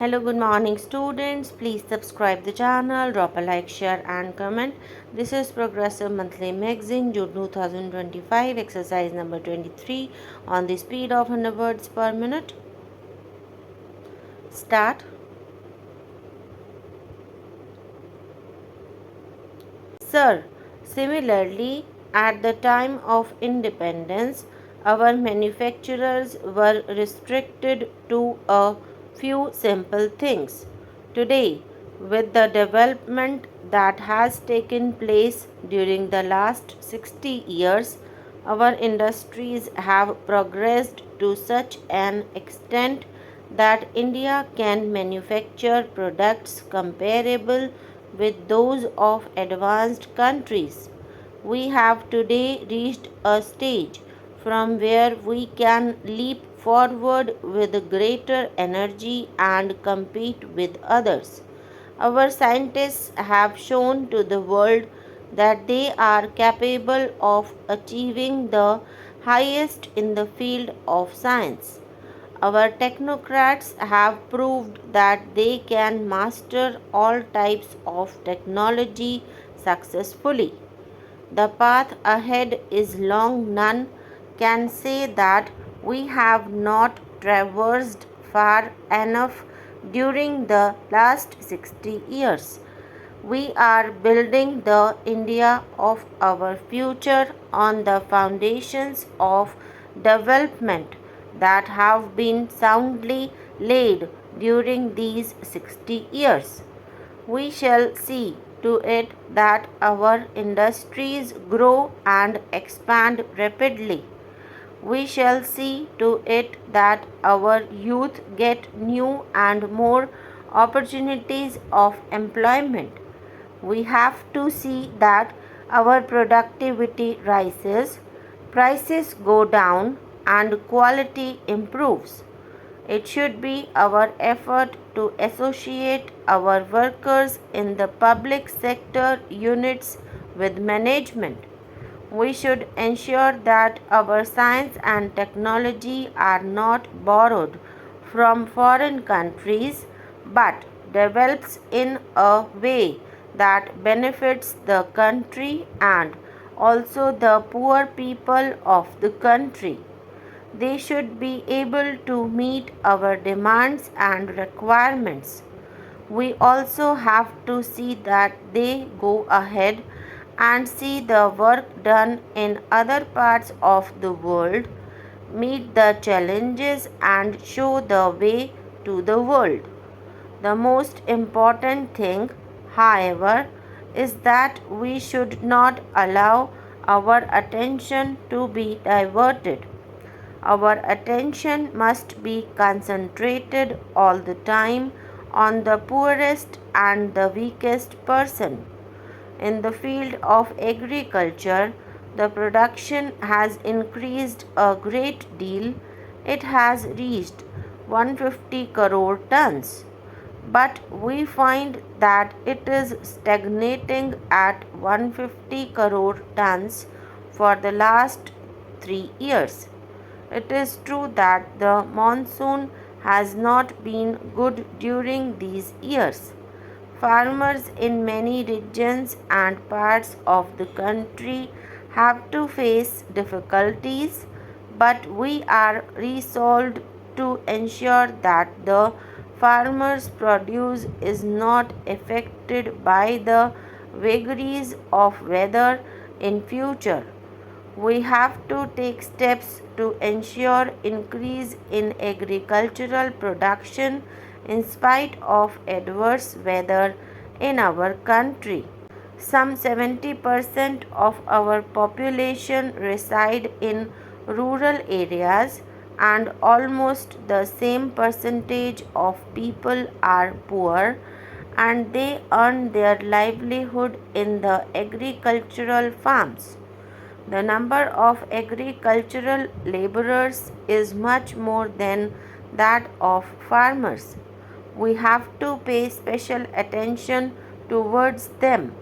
Hello, good morning students. Please subscribe the channel, drop a like, share and comment. This is Progressive Monthly Magazine, June 2025, exercise number 23 on the speed of 100 words per minute. Start. Sir, similarly, at the time of independence, our manufacturers were restricted to a few simple things. Today, with the development that has taken place during the last 60 years, our industries have progressed to such an extent that India can manufacture products comparable with those of advanced countries. We have today reached a stage from where we can leap forward with greater energy and compete with others. Our scientists have shown to the world that they are capable of achieving the highest in the field of science. Our technocrats have proved that they can master all types of technology successfully. The path ahead is long. None can say that we have not traversed far enough during the last 60 years. We are building the India of our future on the foundations of development that have been soundly laid during these 60 years. We shall see to it that our industries grow and expand rapidly. We shall see to it that our youth get new and more opportunities of employment. We have to see that our productivity rises, prices go down, and quality improves. It should be our effort to associate our workers in the public sector units with management. We should ensure that our science and technology are not borrowed from foreign countries but develops in a way that benefits the country and also the poor people of the country. They should be able to meet our demands and requirements. We also have to see that they go ahead and see the work done in other parts of the world, meet the challenges, and show the way to the world. The most important thing, however, is that we should not allow our attention to be diverted. Our attention must be concentrated all the time on the poorest and the weakest person. In the field of agriculture, the production has increased a great deal. It has reached 150 crore tons. But we find that it is stagnating at 150 crore tons for the last 3 years. It is true that the monsoon has not been good during these years. Farmers in many regions and parts of the country have to face difficulties, but we are resolved to ensure that the farmers' produce is not affected by the vagaries of weather in future. We have to take steps to ensure increase in agricultural production in spite of adverse weather in our country. Some 70% of our population reside in rural areas and almost the same percentage of people are poor and they earn their livelihood in the agricultural farms. The number of agricultural laborers is much more than that of farmers. We have to pay special attention towards them.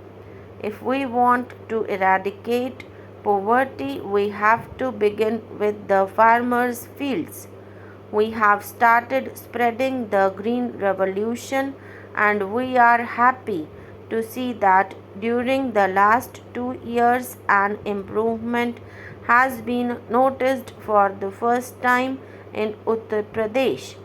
If we want to eradicate poverty, we have to begin with the farmers' fields. We have started spreading the green revolution, and we are happy to see that during the last 2 years an improvement has been noticed for the first time in Uttar Pradesh.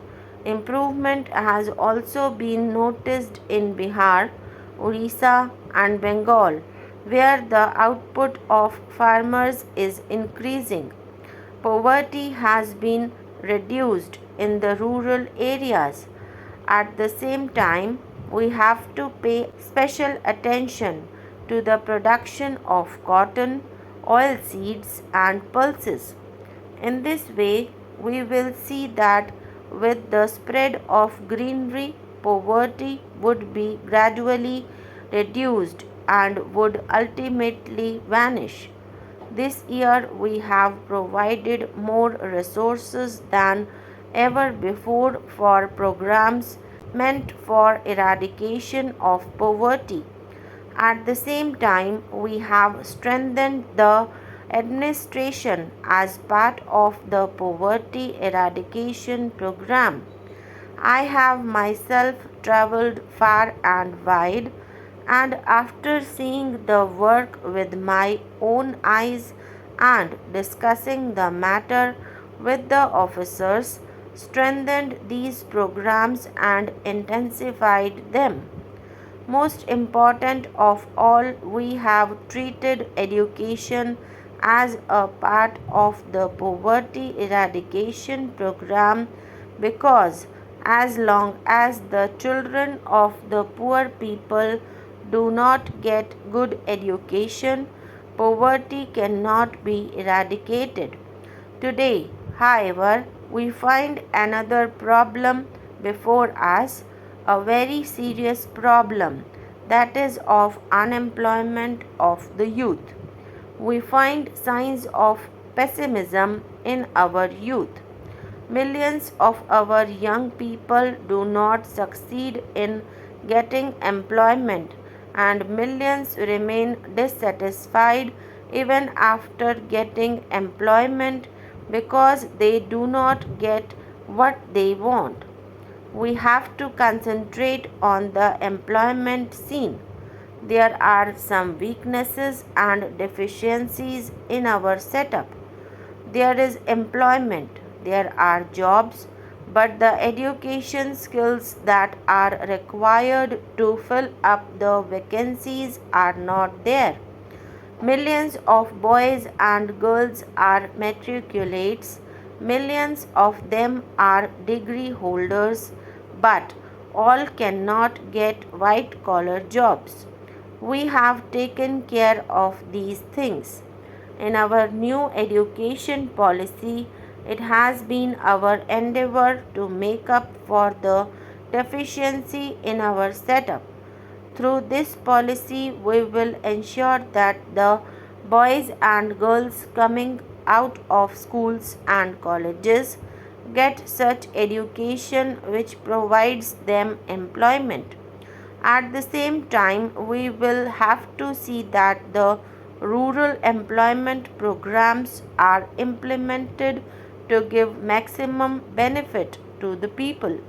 Improvement has also been noticed in Bihar, Orissa, and Bengal, where the output of farmers is increasing. Poverty has been reduced in the rural areas. At the same time, we have to pay special attention to the production of cotton, oilseeds, and pulses. In this way, we will see that with the spread of greenery, poverty would be gradually reduced and would ultimately vanish. This year, we have provided more resources than ever before for programs meant for eradication of poverty. At the same time, we have strengthened the administration as part of the poverty eradication program. I have myself traveled far and wide, and after seeing the work with my own eyes and discussing the matter with the officers, strengthened these programs and intensified them. Most important of all, we have treated education as a part of the poverty eradication program because as long as the children of the poor people do not get good education, poverty cannot be eradicated. Today, however, we find another problem before us, a very serious problem, that is of unemployment of the youth. We find signs of pessimism in our youth. Millions of our young people do not succeed in getting employment, and millions remain dissatisfied even after getting employment because they do not get what they want. We have to concentrate on the employment scene. There are some weaknesses and deficiencies in our setup. There is employment, there are jobs, but the education skills that are required to fill up the vacancies are not there. Millions of boys and girls are matriculates, millions of them are degree holders, but all cannot get white collar jobs. We have taken care of these things. In our new education policy, it has been our endeavor to make up for the deficiency in our setup. Through this policy, we will ensure that the boys and girls coming out of schools and colleges get such education which provides them employment. At the same time, we will have to see that the rural employment programs are implemented to give maximum benefit to the people.